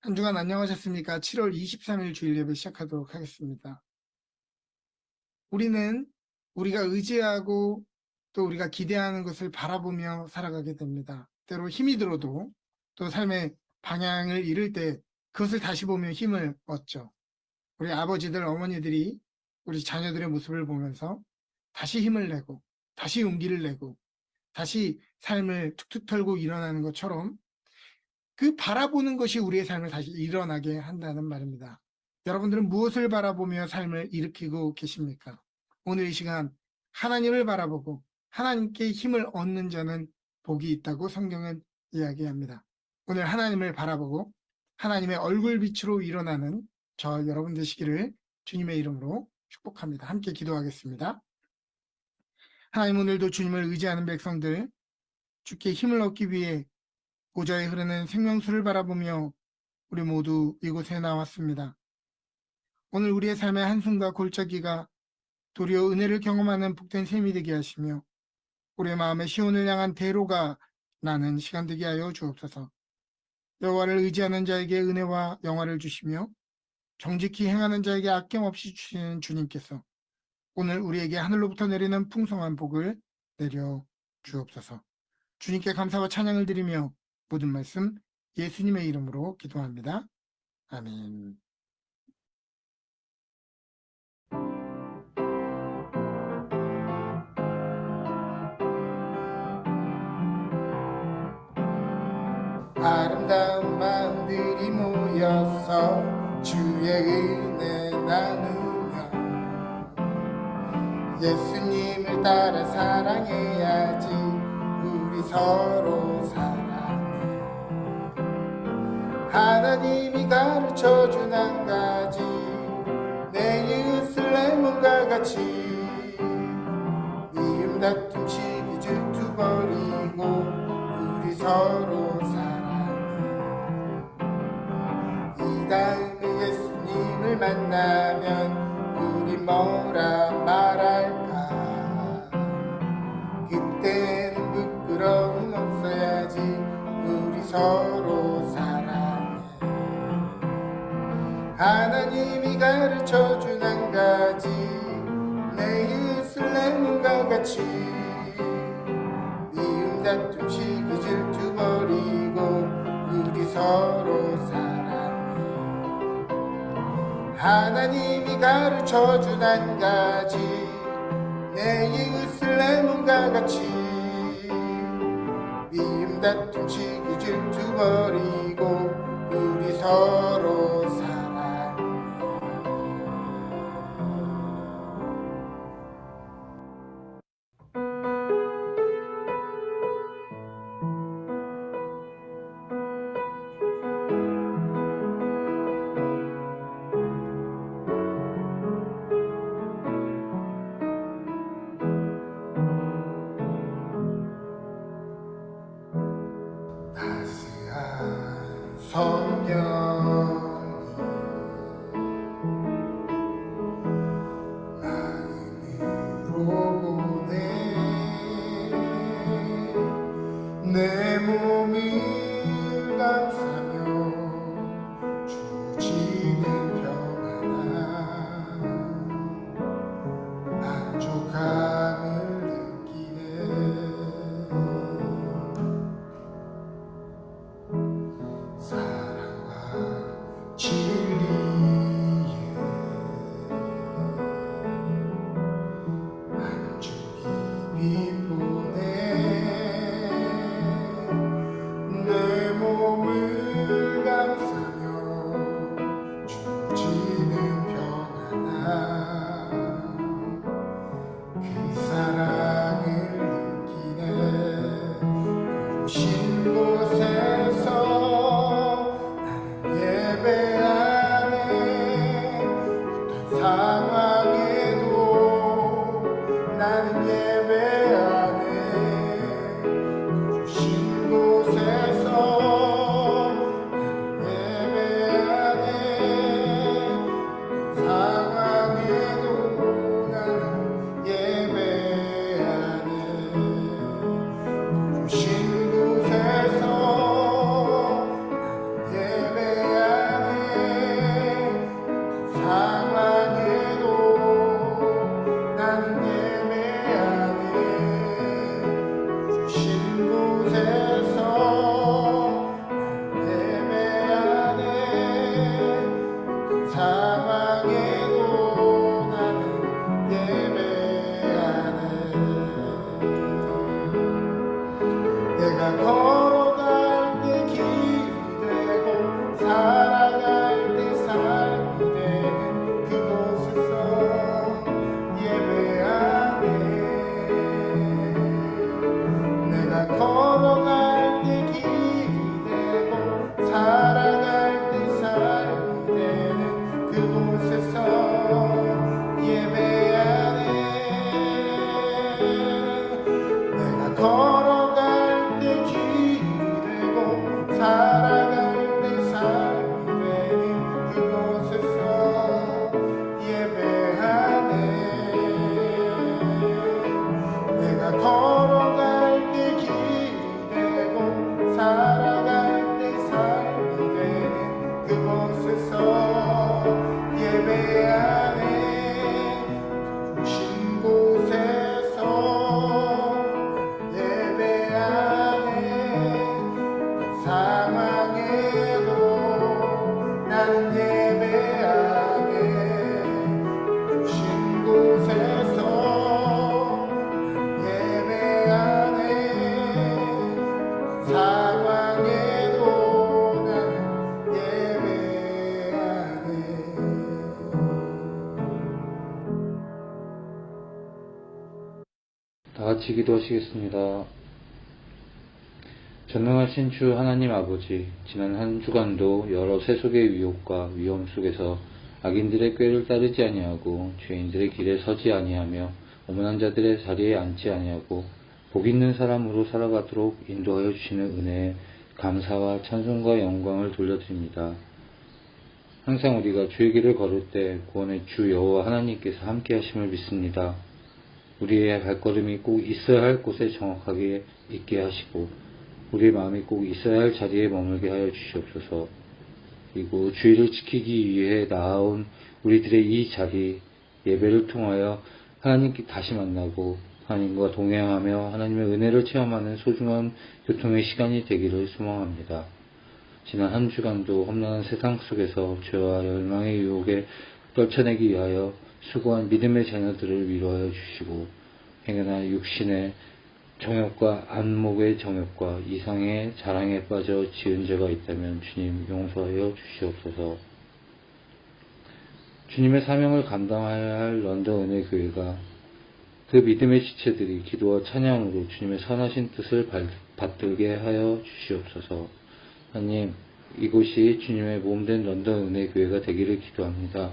한 주간 안녕하셨습니까? 7월 23일 주일 예배 시작하도록 하겠습니다. 우리는 우리가 의지하고 또 우리가 기대하는 것을 바라보며 살아가게 됩니다. 때로 힘이 들어도 또 삶의 방향을 잃을 때 그것을 다시 보며 힘을 얻죠. 우리 아버지들, 어머니들이 우리 자녀들의 모습을 보면서 다시 힘을 내고 다시 용기를 내고 다시 삶을 툭툭 털고 일어나는 것처럼 그 바라보는 것이 우리의 삶을 다시 일어나게 한다는 말입니다. 여러분들은 무엇을 바라보며 삶을 일으키고 계십니까? 오늘 이 시간 하나님을 바라보고 하나님께 힘을 얻는 자는 복이 있다고 성경은 이야기합니다. 오늘 하나님을 바라보고 하나님의 얼굴빛으로 일어나는 저 여러분 되시기를 주님의 이름으로 축복합니다. 함께 기도하겠습니다. 하나님, 오늘도 주님을 의지하는 백성들, 주께 힘을 얻기 위해 보좌에 흐르는 생명수를 바라보며 우리 모두 이곳에 나왔습니다. 오늘 우리의 삶의 한숨과 골짜기가 도리어 은혜를 경험하는 복된 셈이 되게 하시며 우리의 마음의 시온을 향한 대로가 나는 시간 되게 하여 주옵소서. 여호와를 의지하는 자에게 은혜와 영화를 주시며 정직히 행하는 자에게 아낌없이 주시는 주님께서 오늘 우리에게 하늘로부터 내리는 풍성한 복을 내려 주옵소서. 주님께 감사와 찬양을 드리며 모든 말씀 예수님의 이름으로 기도합니다. 아멘. 아름다운 마음들이 모여서 주의 은혜 나누며 예수님을 따라 사랑해야지. 우리 서로 사랑해. 하나님이 가르쳐준 한 가지, 내 이웃을 내 몸과 같이 미움 다툼 시기 질투 버리고 우리 서로 사랑해. 이 다음에 예수님을 만나면 우리 뭐라 말할까? 그때는 부끄러움 없어야지. 우리 서로 사랑해. 하나님이 가르쳐준 한 가지, 내 이웃을 내 몸과 같이 미움 다툼 시기 질투 버리고 우리 서로 사랑해. 하나님이 가르쳐준 한 가지, 내 이웃을 내 몸과 같이 미움 다툼 시기 질투 버리고 우리 서로 사랑해. 따스한 성령 마음으로 보내 내 몸을 감싸며 주시는 평안한 만족함을 느끼네. 사랑과 진리에 만족이 빛보네. 내 몸을 감싸며 주지는 평안한 그 사랑을 느끼네. 부르신 곳에서 상황에도 나는 예배하네. 부르신 곳에서 나는 예배하네. 상황에도 나는 예배하네. 부르신 곳에서 같이 기도하시겠습니다. 전능하신 주 하나님 아버지, 지난 한 주간도 여러 세속의 위협과 위험 속에서 악인들의 꾀를 따르지 아니하고 죄인들의 길에 서지 아니하며 오만한 자들의 자리에 앉지 아니하고 복 있는 사람으로 살아가도록 인도하여 주시는 은혜에 감사와 찬송과 영광을 돌려드립니다. 항상 우리가 주의 길을 걸을 때 구원의 주 여호와 하나님께서 함께 하심을 믿습니다. 우리의 발걸음이 꼭 있어야 할 곳에 정확하게 있게 하시고 우리의 마음이 꼭 있어야 할 자리에 머물게 하여 주시옵소서. 그리고 주의를 지키기 위해 나아온 우리들의 이 자리 예배를 통하여 하나님께 다시 만나고 하나님과 동행하며 하나님의 은혜를 체험하는 소중한 교통의 시간이 되기를 소망합니다. 지난 한 주간도 험난한 세상 속에서 죄와 열망의 유혹에 떨쳐내기 위하여 수고한 믿음의 자녀들을 위로하여 주시고 행여나 육신의 정욕과 안목의 정욕과 이상의 자랑에 빠져 지은 죄가 있다면 주님 용서하여 주시옵소서. 주님의 사명을 감당해야 할 런던 은혜교회가 그 믿음의 지체들이 기도와 찬양으로 주님의 선하신 뜻을 받들게 하여 주시옵소서. 하나님, 이곳이 주님의 몸된 런던 은혜교회가 되기를 기도합니다.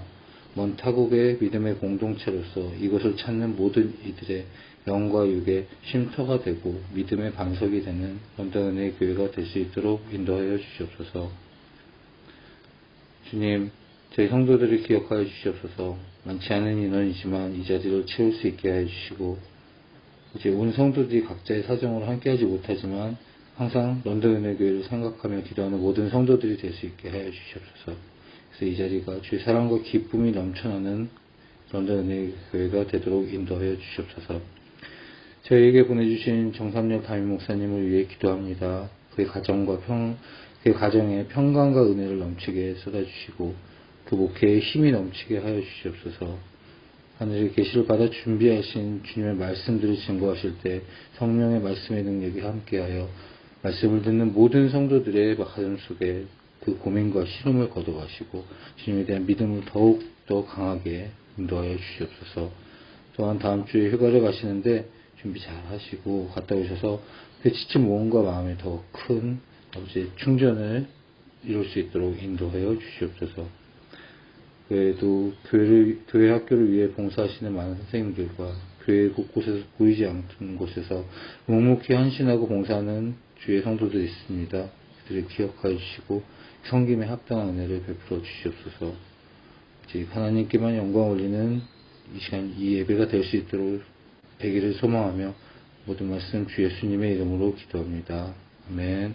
먼 타국의 믿음의 공동체로서 이것을 찾는 모든 이들의 영과 육의 쉼터가 되고 믿음의 반석이 되는 런던 은혜교회가 될 수 있도록 인도하여 주시옵소서. 주님, 저희 성도들을 기억하여 주시옵소서. 많지 않은 인원이지만 이 자리를 채울 수 있게 해 주시고 이제 온 성도들이 각자의 사정으로 함께하지 못하지만 항상 런던 은혜교회를 생각하며 기도하는 모든 성도들이 될 수 있게 하여 주시옵소서. 그래서 이 자리가 주의 사랑과 기쁨이 넘쳐나는 런던 은혜교회가 되도록 인도하여 주시옵소서. 저희에게 보내주신 정삼열 담임 목사님을 위해 기도합니다. 그의 가정에 평강과 은혜를 넘치게 쏟아주시고 그 목회에 힘이 넘치게 하여 주시옵소서. 하늘의 계시를 받아 준비하신 주님의 말씀들을 증거하실 때 성령의 말씀의 능력이 함께하여 말씀을 듣는 모든 성도들의 가슴 속에 그 고민과 시름을 걷어가시고 주님에 대한 믿음을 더욱 더 강하게 인도하여 주시옵소서. 또한 다음 주에 휴가를 가시는데 준비 잘 하시고 갔다 오셔서 그 지친 몸과 마음에 더 큰 아버지의 충전을 이룰 수 있도록 인도하여 주시옵소서. 그래도 교회 학교를 위해 봉사하시는 많은 선생님들과 교회 곳곳에서 보이지 않는 곳에서 묵묵히 헌신하고 봉사하는 주의 성도들이 있습니다. 그들을 기억하여 주시고 성김에 합당한 은혜를 베풀어 주시옵소서. 이제 하나님께만 영광 올리는 이 시간, 이 예배가 될 수 있도록 되기를 소망하며 모든 말씀 주 예수님의 이름으로 기도합니다. 아멘.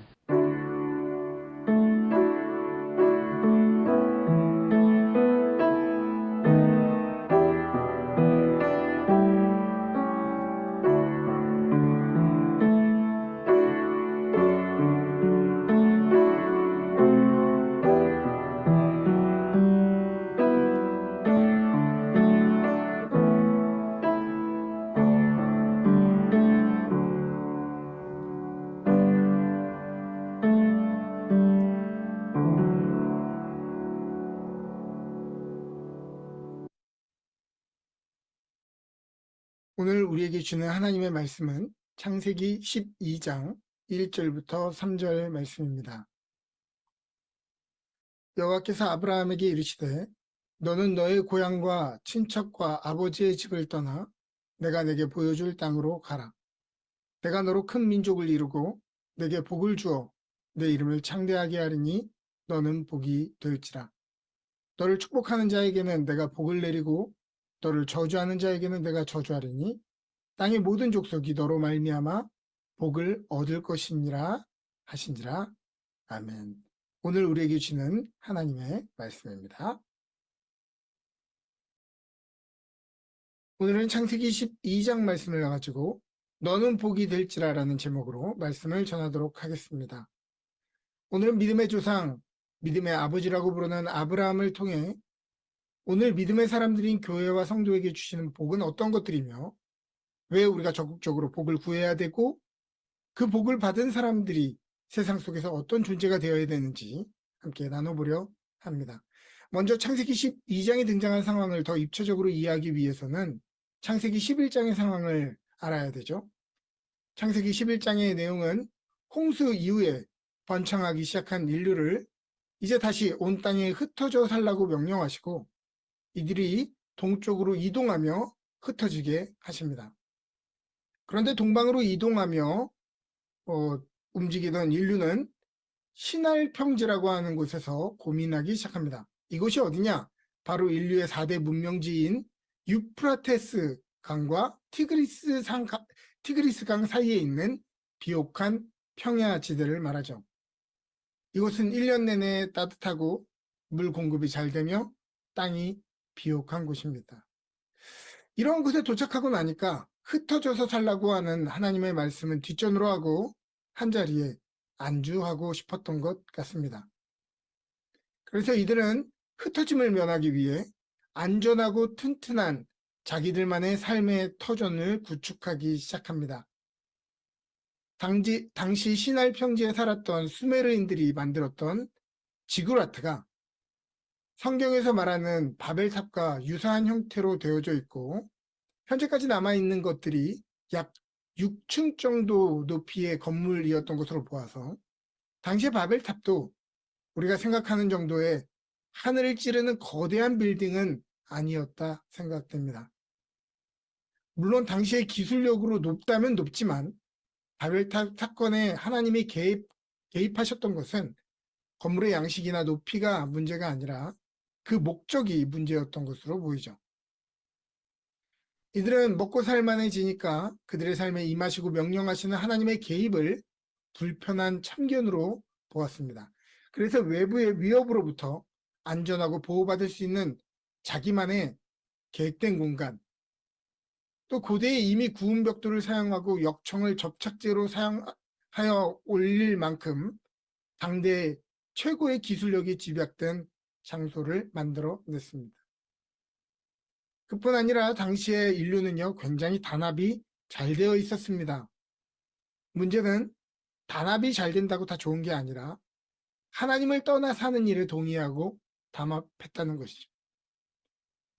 오늘 우리에게 주는 하나님의 말씀은 창세기 12장 1절부터 3절 말씀입니다. 여호와께서 아브라함에게 이르시되 너는 너의 고향과 친척과 아버지의 집을 떠나 내가 내게 보여줄 땅으로 가라. 내가 너로 큰 민족을 이루고 내게 복을 주어 내 이름을 창대하게 하리니 너는 복이 될지라. 너를 축복하는 자에게는 내가 복을 내리고 너를 저주하는 자에게는 내가 저주하리니 땅의 모든 족속이 너로 말미암아 복을 얻을 것이니라 하신지라. 아멘. 오늘 우리에게 주는 하나님의 말씀입니다. 오늘은 창세기 12장 말씀을 가지고 너는 복이 될지라 라는 제목으로 말씀을 전하도록 하겠습니다. 오늘은 믿음의 조상, 믿음의 아버지라고 부르는 아브라함을 통해 오늘 믿음의 사람들인 교회와 성도에게 주시는 복은 어떤 것들이며 왜 우리가 적극적으로 복을 구해야 되고 그 복을 받은 사람들이 세상 속에서 어떤 존재가 되어야 되는지 함께 나눠보려 합니다. 먼저 창세기 12장에 등장한 상황을 더 입체적으로 이해하기 위해서는 창세기 11장의 상황을 알아야 되죠. 창세기 11장의 내용은 홍수 이후에 번창하기 시작한 인류를 이제 다시 온 땅에 흩어져 살라고 명령하시고 이들이 동쪽으로 이동하며 흩어지게 하십니다. 그런데 동방으로 이동하며 움직이던 인류는 시날 평지라고 하는 곳에서 고민하기 시작합니다. 이곳이 어디냐? 바로 인류의 4대 문명지인 유프라테스 강과 티그리스 강 사이에 있는 비옥한 평야지대를 말하죠. 이곳은 1년 내내 따뜻하고 물 공급이 잘 되며 땅이 비옥한 곳입니다. 이런 곳에 도착하고 나니까 흩어져서 살라고 하는 하나님의 말씀은 뒷전으로 하고 한자리에 안주하고 싶었던 것 같습니다. 그래서 이들은 흩어짐을 면하기 위해 안전하고 튼튼한 자기들만의 삶의 터전을 구축하기 시작합니다. 당시 시날 평지에 살았던 수메르인들이 만들었던 지구라트가 성경에서 말하는 바벨탑과 유사한 형태로 되어져 있고 현재까지 남아있는 것들이 약 6층 정도 높이의 건물이었던 것으로 보아서 당시의 바벨탑도 우리가 생각하는 정도의 하늘을 찌르는 거대한 빌딩은 아니었다 생각됩니다. 물론 당시의 기술력으로 높다면 높지만 바벨탑 사건에 하나님이 개입하셨던 것은 건물의 양식이나 높이가 문제가 아니라 그 목적이 문제였던 것으로 보이죠. 이들은 먹고 살만해지니까 그들의 삶에 임하시고 명령하시는 하나님의 개입을 불편한 참견으로 보았습니다. 그래서 외부의 위협으로부터 안전하고 보호받을 수 있는 자기만의 계획된 공간, 또 고대에 이미 구운 벽돌을 사용하고 역청을 접착제로 사용하여 올릴 만큼 당대 최고의 기술력이 집약된 장소를 만들어냈습니다. 그뿐 아니라 당시의 인류는요, 굉장히 단합이 잘 되어 있었습니다. 문제는 단합이 잘 된다고 다 좋은 게 아니라 하나님을 떠나 사는 일에 동의하고 담합했다는 것이죠.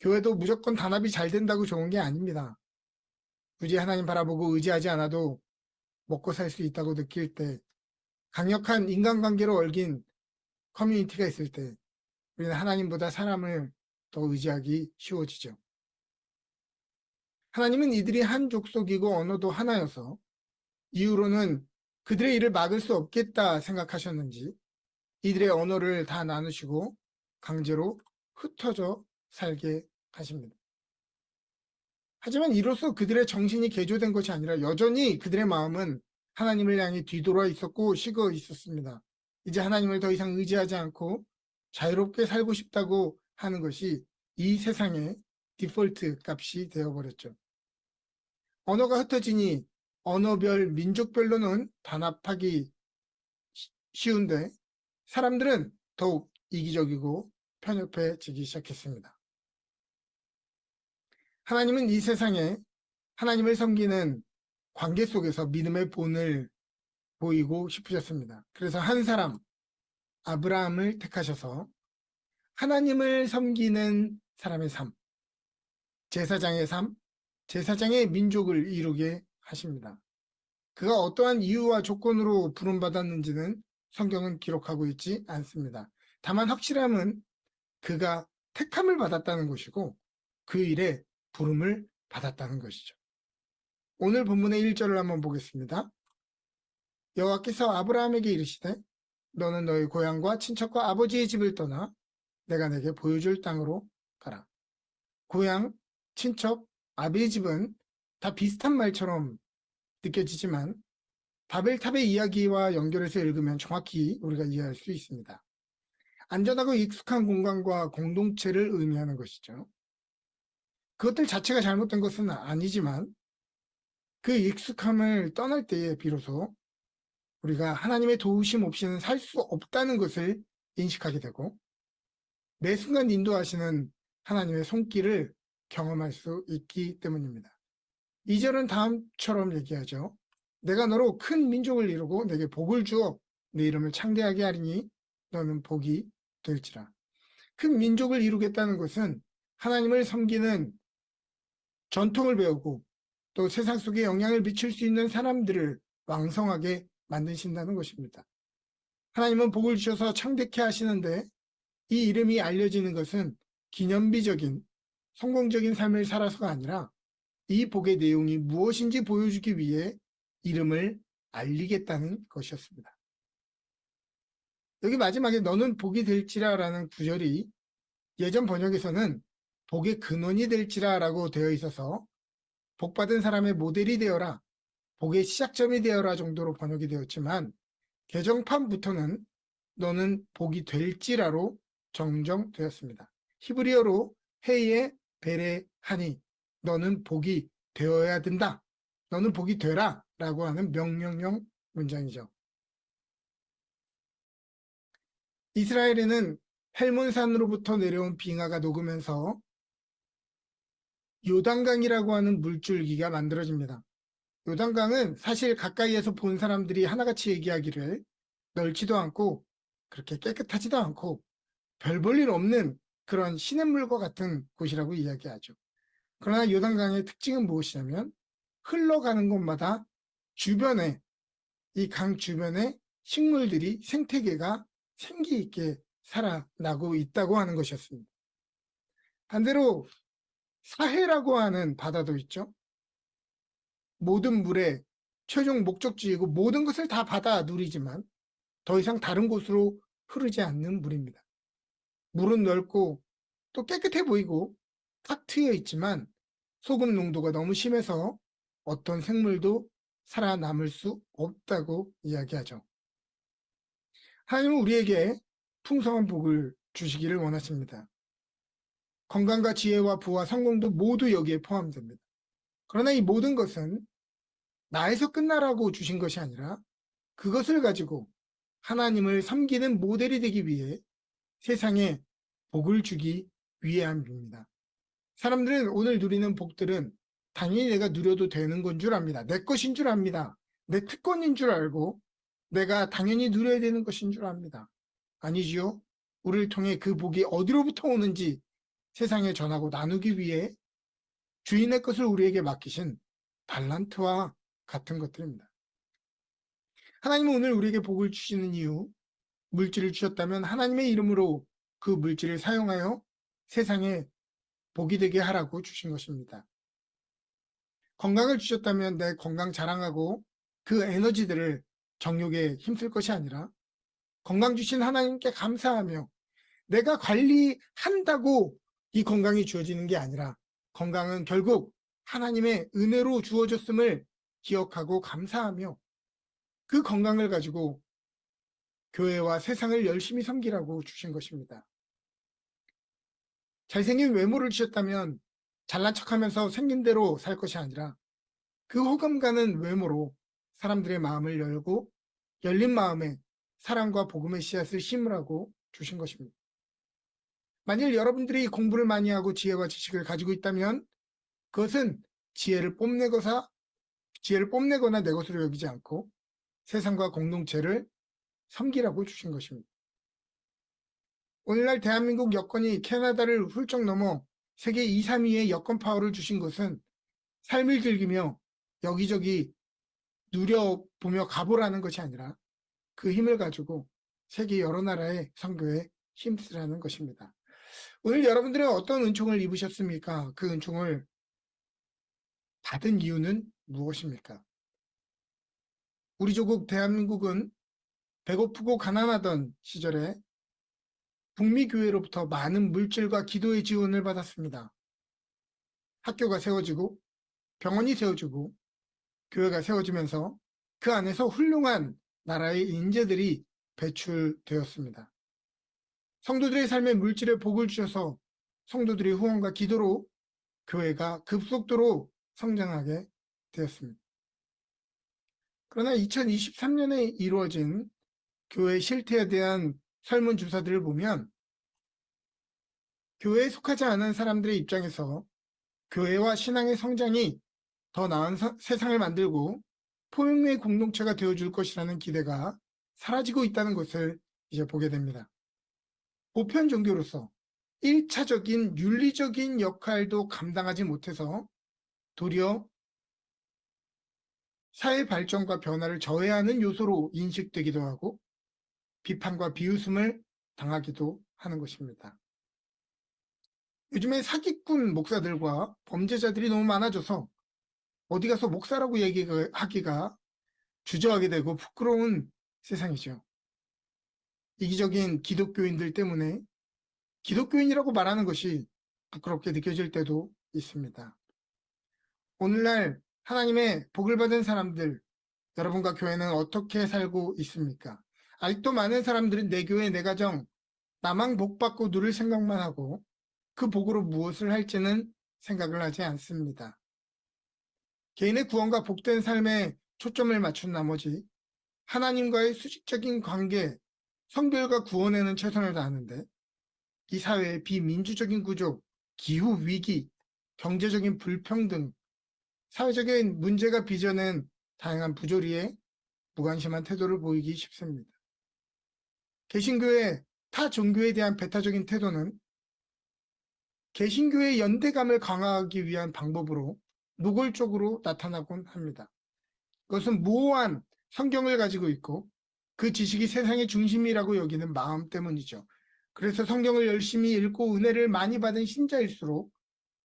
교회도 무조건 단합이 잘 된다고 좋은 게 아닙니다. 굳이 하나님 바라보고 의지하지 않아도 먹고 살 수 있다고 느낄 때, 강력한 인간관계로 얽힌 커뮤니티가 있을 때 우리는 하나님보다 사람을 더 의지하기 쉬워지죠. 하나님은 이들이 한 족속이고 언어도 하나여서 이후로는 그들의 일을 막을 수 없겠다 생각하셨는지 이들의 언어를 다 나누시고 강제로 흩어져 살게 하십니다. 하지만 이로써 그들의 정신이 개조된 것이 아니라 여전히 그들의 마음은 하나님을 향해 뒤돌아 있었고 식어 있었습니다. 이제 하나님을 더 이상 의지하지 않고 자유롭게 살고 싶다고 하는 것이 이 세상의 디폴트 값이 되어버렸죠. 언어가 흩어지니 언어별, 민족별로는 단합하기 쉬운데 사람들은 더욱 이기적이고 편협해지기 시작했습니다. 하나님은 이 세상에 하나님을 섬기는 관계 속에서 믿음의 본을 보이고 싶으셨습니다. 그래서 한 사람, 아브라함을 택하셔서 하나님을 섬기는 사람의 삶, 제사장의 삶, 제사장의 민족을 이루게 하십니다. 그가 어떠한 이유와 조건으로 부름받았는지는 성경은 기록하고 있지 않습니다. 다만 확실함은 그가 택함을 받았다는 것이고 그 일에 부름을 받았다는 것이죠. 오늘 본문의 1절을 한번 보겠습니다. 여호와께서 아브라함에게 이르시되 너는 너의 고향과 친척과 아버지의 집을 떠나 내가 내게 보여줄 땅으로 가라. 고향, 친척, 아비의 집은 다 비슷한 말처럼 느껴지지만 바벨탑의 이야기와 연결해서 읽으면 정확히 우리가 이해할 수 있습니다. 안전하고 익숙한 공간과 공동체를 의미하는 것이죠. 그것들 자체가 잘못된 것은 아니지만 그 익숙함을 떠날 때에 비로소 우리가 하나님의 도우심 없이는 살 수 없다는 것을 인식하게 되고 매 순간 인도하시는 하나님의 손길을 경험할 수 있기 때문입니다. 2절은 다음처럼 얘기하죠. 내가 너로 큰 민족을 이루고 내게 복을 주어 내 이름을 창대하게 하리니 너는 복이 될지라. 큰 민족을 이루겠다는 것은 하나님을 섬기는 전통을 배우고 또 세상 속에 영향을 미칠 수 있는 사람들을 왕성하게 만드신다는 것입니다. 하나님은 복을 주셔서 창대케 하시는데 이 이름이 알려지는 것은 기념비적인 성공적인 삶을 살아서가 아니라 이 복의 내용이 무엇인지 보여주기 위해 이름을 알리겠다는 것이었습니다. 여기 마지막에 너는 복이 될지라 라는 구절이 예전 번역에서는 복의 근원이 될지라 라고 되어 있어서 복받은 사람의 모델이 되어라, 복의 시작점이 되어라 정도로 번역이 되었지만 개정판부터는 너는 복이 될지라로 정정되었습니다. 히브리어로 헤이에 베레하니 너는 복이 되어야 된다. 너는 복이 되라 라고 하는 명령형 문장이죠. 이스라엘에는 헬몬산으로부터 내려온 빙하가 녹으면서 요단강이라고 하는 물줄기가 만들어집니다. 요단강은 사실 가까이에서 본 사람들이 하나같이 얘기하기를 넓지도 않고 그렇게 깨끗하지도 않고 별 볼 일 없는 그런 시냇물과 같은 곳이라고 이야기하죠. 그러나 요단강의 특징은 무엇이냐면 흘러가는 곳마다 주변에 이 강 주변에 식물들이 생태계가 생기 있게 살아나고 있다고 하는 것이었습니다. 반대로 사해라고 하는 바다도 있죠. 모든 물의 최종 목적지이고 모든 것을 다 받아 누리지만 더 이상 다른 곳으로 흐르지 않는 물입니다. 물은 넓고 또 깨끗해 보이고 탁 트여 있지만 소금 농도가 너무 심해서 어떤 생물도 살아남을 수 없다고 이야기하죠. 하나님은 우리에게 풍성한 복을 주시기를 원하십니다. 건강과 지혜와 부와 성공도 모두 여기에 포함됩니다. 그러나 이 모든 것은 나에서 끝나라고 주신 것이 아니라 그것을 가지고 하나님을 섬기는 모델이 되기 위해 세상에 복을 주기 위함입니다. 사람들은 오늘 누리는 복들은 당연히 내가 누려도 되는 건 줄 압니다. 내 것인 줄 압니다. 내 특권인 줄 알고 내가 당연히 누려야 되는 것인 줄 압니다. 아니지요. 우리를 통해 그 복이 어디로부터 오는지 세상에 전하고 나누기 위해 주인의 것을 우리에게 맡기신 달란트와 같은 것들입니다. 하나님은 오늘 우리에게 복을 주시는 이유, 물질을 주셨다면 하나님의 이름으로 그 물질을 사용하여 세상에 복이 되게 하라고 주신 것입니다. 건강을 주셨다면 내 건강 자랑하고 그 에너지들을 정욕에 힘쓸 것이 아니라 건강 주신 하나님께 감사하며 내가 관리한다고 이 건강이 주어지는 게 아니라 건강은 결국 하나님의 은혜로 주어졌음을 기억하고 감사하며 그 건강을 가지고 교회와 세상을 열심히 섬기라고 주신 것입니다. 잘생긴 외모를 주셨다면 잘난 척하면서 생긴 대로 살 것이 아니라 그 호감 가는 외모로 사람들의 마음을 열고 열린 마음에 사랑과 복음의 씨앗을 심으라고 주신 것입니다. 만일 여러분들이 공부를 많이 하고 지혜와 지식을 가지고 있다면 그것은 지혜를 뽐내거나 내 것으로 여기지 않고 세상과 공동체를 섬기라고 주신 것입니다. 오늘날 대한민국 여건이 캐나다를 훌쩍 넘어 세계 2, 3위의 여건 파워를 주신 것은 삶을 즐기며 여기저기 누려보며 가보라는 것이 아니라 그 힘을 가지고 세계 여러 나라의 선교에 힘쓰라는 것입니다. 오늘 여러분들은 어떤 은총을 입으셨습니까? 그 은총을 받은 이유는 무엇입니까? 우리 조국 대한민국은 배고프고 가난하던 시절에 북미 교회로부터 많은 물질과 기도의 지원을 받았습니다. 학교가 세워지고 병원이 세워지고 교회가 세워지면서 그 안에서 훌륭한 나라의 인재들이 배출되었습니다. 성도들의 삶에 물질의 복을 주셔서 성도들의 후원과 기도로 교회가 급속도로 성장하게 되었습니다. 그러나 2023년에 이루어진 교회 실태에 대한 설문조사들을 보면 교회에 속하지 않은 사람들의 입장에서 교회와 신앙의 성장이 더 나은 세상을 만들고 포용의 공동체가 되어줄 것이라는 기대가 사라지고 있다는 것을 이제 보게 됩니다. 보편 종교로서 1차적인 윤리적인 역할도 감당하지 못해서 도리어 사회 발전과 변화를 저해하는 요소로 인식되기도 하고 비판과 비웃음을 당하기도 하는 것입니다. 요즘에 사기꾼 목사들과 범죄자들이 너무 많아져서 어디 가서 목사라고 얘기하기가 주저하게 되고 부끄러운 세상이죠. 이기적인 기독교인들 때문에 기독교인이라고 말하는 것이 부끄럽게 느껴질 때도 있습니다. 오늘날 하나님의 복을 받은 사람들, 여러분과 교회는 어떻게 살고 있습니까? 아직도 많은 사람들은 내 교회, 내 가정, 나만 복 받고 누릴 생각만 하고 그 복으로 무엇을 할지는 생각을 하지 않습니다. 개인의 구원과 복된 삶에 초점을 맞춘 나머지 하나님과의 수직적인 관계, 성별과 구원에는 최선을 다하는데 이 사회의 비민주적인 구조, 기후 위기, 경제적인 불평등, 사회적인 문제가 빚어낸 다양한 부조리에 무관심한 태도를 보이기 쉽습니다. 개신교의 타 종교에 대한 배타적인 태도는 개신교의 연대감을 강화하기 위한 방법으로 노골적으로 나타나곤 합니다. 그것은 모호한 성경을 가지고 있고 그 지식이 세상의 중심이라고 여기는 마음 때문이죠. 그래서 성경을 열심히 읽고 은혜를 많이 받은 신자일수록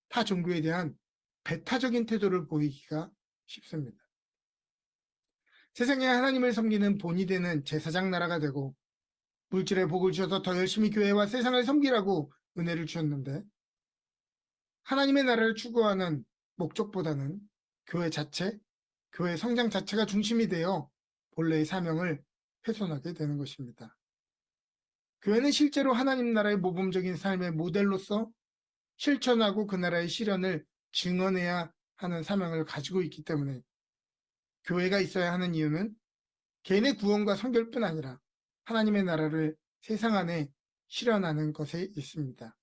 타 종교에 대한 배타적인 태도를 보이기가 쉽습니다. 세상에 하나님을 섬기는 본이 되는 제사장 나라가 되고 물질의 복을 주셔서 더 열심히 교회와 세상을 섬기라고 은혜를 주셨는데 하나님의 나라를 추구하는 목적보다는 교회 자체, 교회 성장 자체가 중심이 되어 본래의 사명을 훼손하게 되는 것입니다. 교회는 실제로 하나님 나라의 모범적인 삶의 모델로서 실천하고 그 나라의 실현을 증언해야 하는 사명을 가지고 있기 때문에 교회가 있어야 하는 이유는 개인의 구원과 성결뿐 아니라 하나님의 나라를 세상 안에 실현하는 것에 있습니다.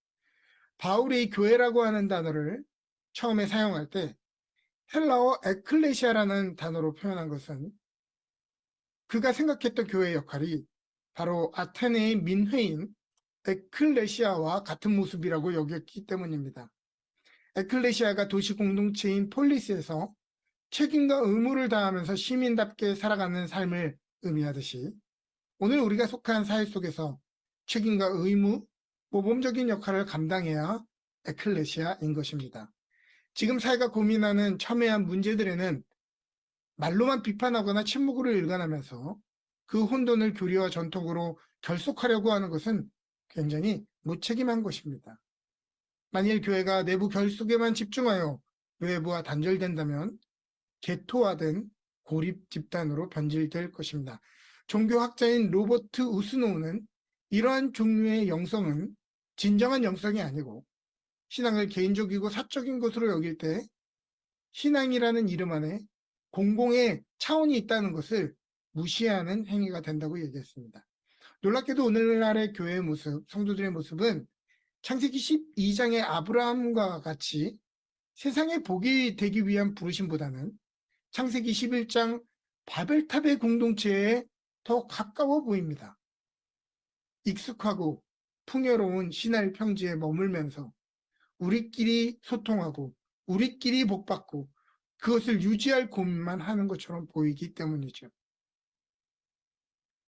바울이 교회라고 하는 단어를 처음에 사용할 때 헬라어 에클레시아라는 단어로 표현한 것은 그가 생각했던 교회의 역할이 바로 아테네의 민회인 에클레시아와 같은 모습이라고 여겼기 때문입니다. 에클레시아가 도시 공동체인 폴리스에서 책임과 의무를 다하면서 시민답게 살아가는 삶을 의미하듯이 오늘 우리가 속한 사회 속에서 책임과 의무, 모범적인 역할을 감당해야 에클레시아인 것입니다. 지금 사회가 고민하는 첨예한 문제들에는 말로만 비판하거나 침묵으로 일관하면서 그 혼돈을 교리와 전통으로 결속하려고 하는 것은 굉장히 무책임한 것입니다. 만일 교회가 내부 결속에만 집중하여 외부와 단절된다면 개토화된 고립 집단으로 변질될 것입니다. 종교학자인 로버트 우스노우는 이러한 종류의 영성은 진정한 영성이 아니고 신앙을 개인적이고 사적인 것으로 여길 때 신앙이라는 이름 안에 공공의 차원이 있다는 것을 무시하는 행위가 된다고 얘기했습니다. 놀랍게도 오늘날의 교회의 모습, 성도들의 모습은 창세기 12장의 아브라함과 같이 세상의 복이 되기 위한 부르심보다는 창세기 11장 바벨탑의 공동체에 더 가까워 보입니다. 익숙하고 풍요로운 신할 평지에 머물면서 우리끼리 소통하고 우리끼리 복받고 그것을 유지할 고민만 하는 것처럼 보이기 때문이죠.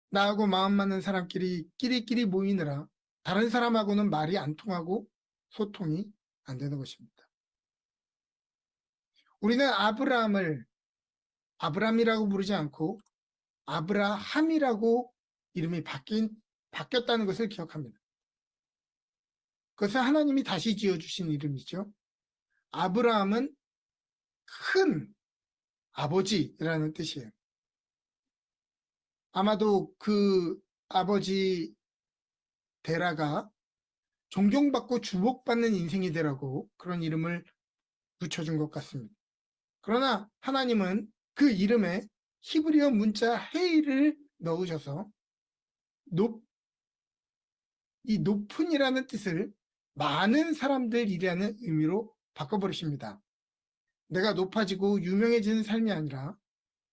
나하고 마음 맞는 사람끼리 끼리끼리 모이느라 다른 사람하고는 말이 안 통하고 소통이 안 되는 것입니다. 우리는 아브라함을 아브람이라고 부르지 않고 아브라함이라고 이름이 바뀌었다는 것을 기억합니다. 그것은 하나님이 다시 지어주신 이름이죠. 아브라함은 큰 아버지라는 뜻이에요. 아마도 그 아버지 데라가 존경받고 주목받는 인생이 되라고 그런 이름을 붙여준 것 같습니다. 그러나 하나님은 그 이름에 히브리어 문자 헤이를 넣으셔서 이 높은이라는 뜻을 많은 사람들이라는 의미로 바꿔버리십니다. 내가 높아지고 유명해지는 삶이 아니라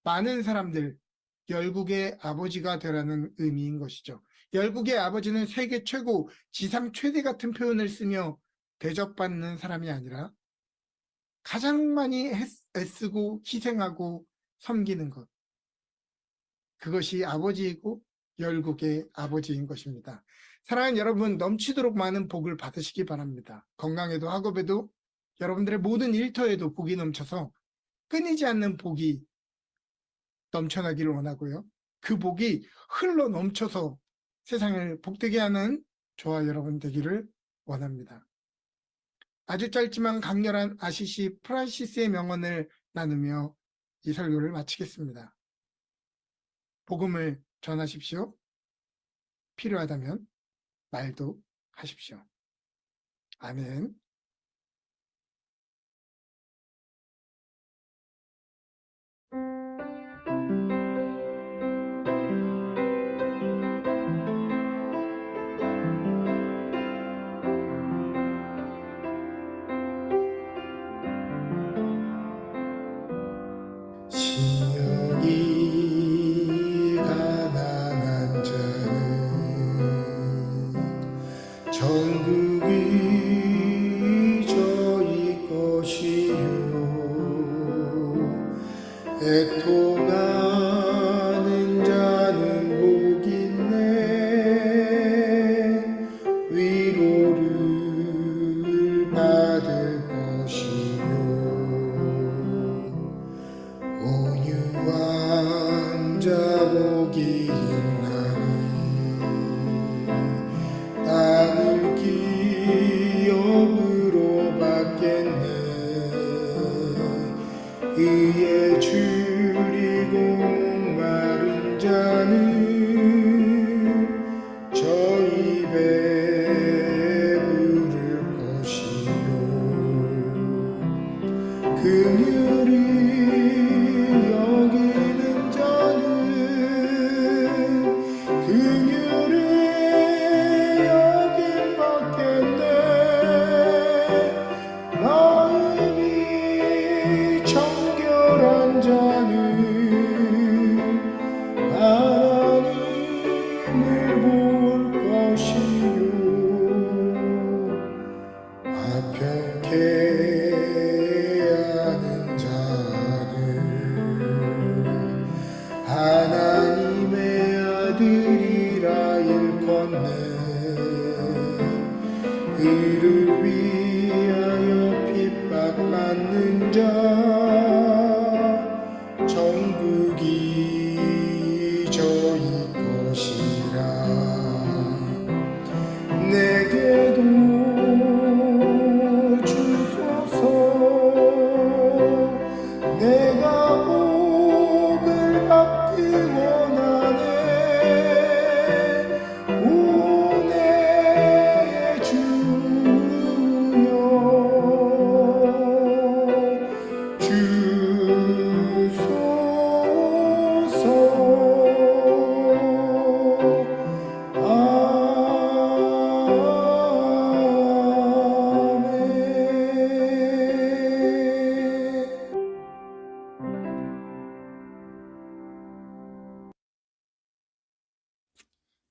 많은 사람들, 열국의 아버지가 되라는 의미인 것이죠. 열국의 아버지는 세계 최고, 지상 최대 같은 표현을 쓰며 대접받는 사람이 아니라 가장 많이 애쓰고 희생하고 섬기는 것. 그것이 아버지이고 열국의 아버지인 것입니다. 사랑하는 여러분, 넘치도록 많은 복을 받으시기 바랍니다. 건강에도 학업에도 여러분들의 모든 일터에도 복이 넘쳐서 끊이지 않는 복이 넘쳐나기를 원하고요. 그 복이 흘러 넘쳐서 세상을 복되게 하는 저와 여러분 되기를 원합니다. 아주 짧지만 강렬한 아시시 프란시스의 명언을 나누며 이 설교를 마치겠습니다. 복음을 전하십시오. 필요하다면 말도 하십시오. 아멘. 신령이 가난한 자는 천국이 저희 것이요 애통하는 자는 복 있네 위로를 받을 것이요 온유한 자 복이 있나니 땅을 기업으로 받겠네 의에 줄이고 목마른 자는 저희 배부를 것이요 긍휼히 여기는 자는 긍휼히 여김 받겠네 마음이 정결한 자는 하나님을 볼 것이요 화평케 하는 자는 하나님의 아들이라 일컫네 의를 위하여 핍박받는 자 정국이 저희 것이라 내게도 주소서 내가 복을 받기 원하네 오 내 주여 주소서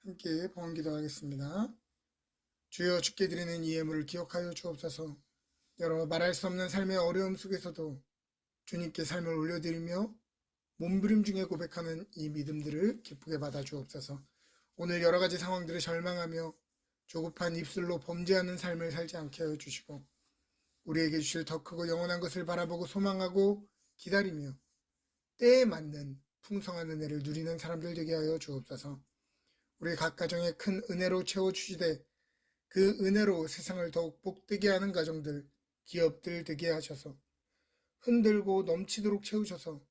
함께 봉헌 기도하겠습니다. 주여 주께 드리는 이 예물을 기억하여 주옵소서. 여러 말할 수 없는 삶의 어려움 속에서도 주님께 삶을 올려드리며 몸부림 중에 고백하는 이 믿음들을 기쁘게 받아 주옵소서. 오늘 여러 가지 상황들을 절망하며 조급한 입술로 범죄하는 삶을 살지 않게 하여 주시고 우리에게 주실 더 크고 영원한 것을 바라보고 소망하고 기다리며 때에 맞는 풍성한 은혜를 누리는 사람들 되게 하여 주옵소서. 우리 각 가정에 큰 은혜로 채워주시되 그 은혜로 세상을 더욱 복되게 하는 가정들, 기업들 되게 하셔서 흔들고 넘치도록 채우셔서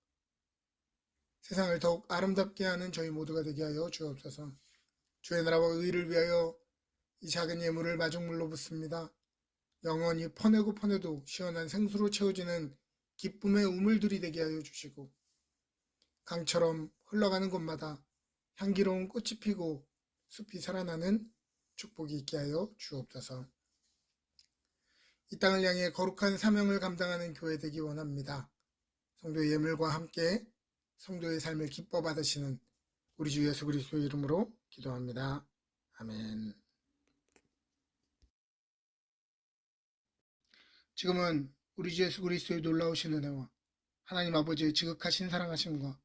세상을 더욱 아름답게 하는 저희 모두가 되게 하여 주옵소서. 주의 나라와 의를 위하여 이 작은 예물을 마중물로 붓습니다. 영원히 퍼내고 퍼내도 시원한 생수로 채워지는 기쁨의 우물들이 되게 하여 주시고 강처럼 흘러가는 곳마다 향기로운 꽃이 피고 숲이 살아나는 축복이 있게 하여 주옵소서. 이 땅을 향해 거룩한 사명을 감당하는 교회 되기 원합니다. 성도의 예물과 함께 성도의 삶을 기뻐 받으시는 우리 주 예수 그리스도의 이름으로 기도합니다. 아멘. 지금은 우리 주 예수 그리스도의 놀라우신 은혜와 하나님 아버지의 지극하신 사랑하심과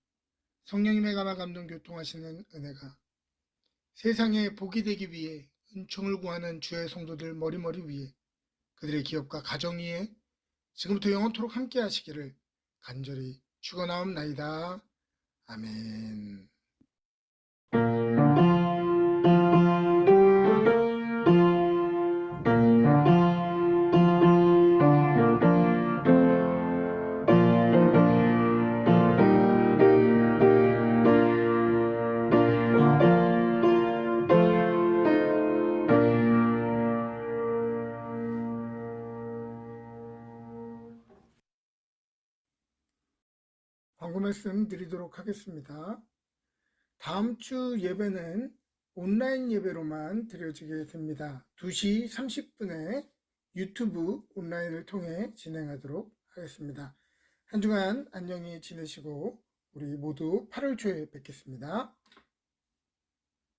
성령님의 감화 감동 교통하시는 은혜가 세상에 복이 되기 위해 은총을 구하는 주의 성도들 머리머리 위에 그들의 기업과 가정 위에 지금부터 영원토록 함께 하시기를 간절히 축원하옵나이다. 아멘. 광고 말씀 드리도록 하겠습니다. 다음 주 예배는 온라인 예배로만 드려지게 됩니다. 2시 30분에 유튜브 온라인을 통해 진행하도록 하겠습니다. 한 주간 안녕히 지내시고 우리 모두 8월 초에 뵙겠습니다.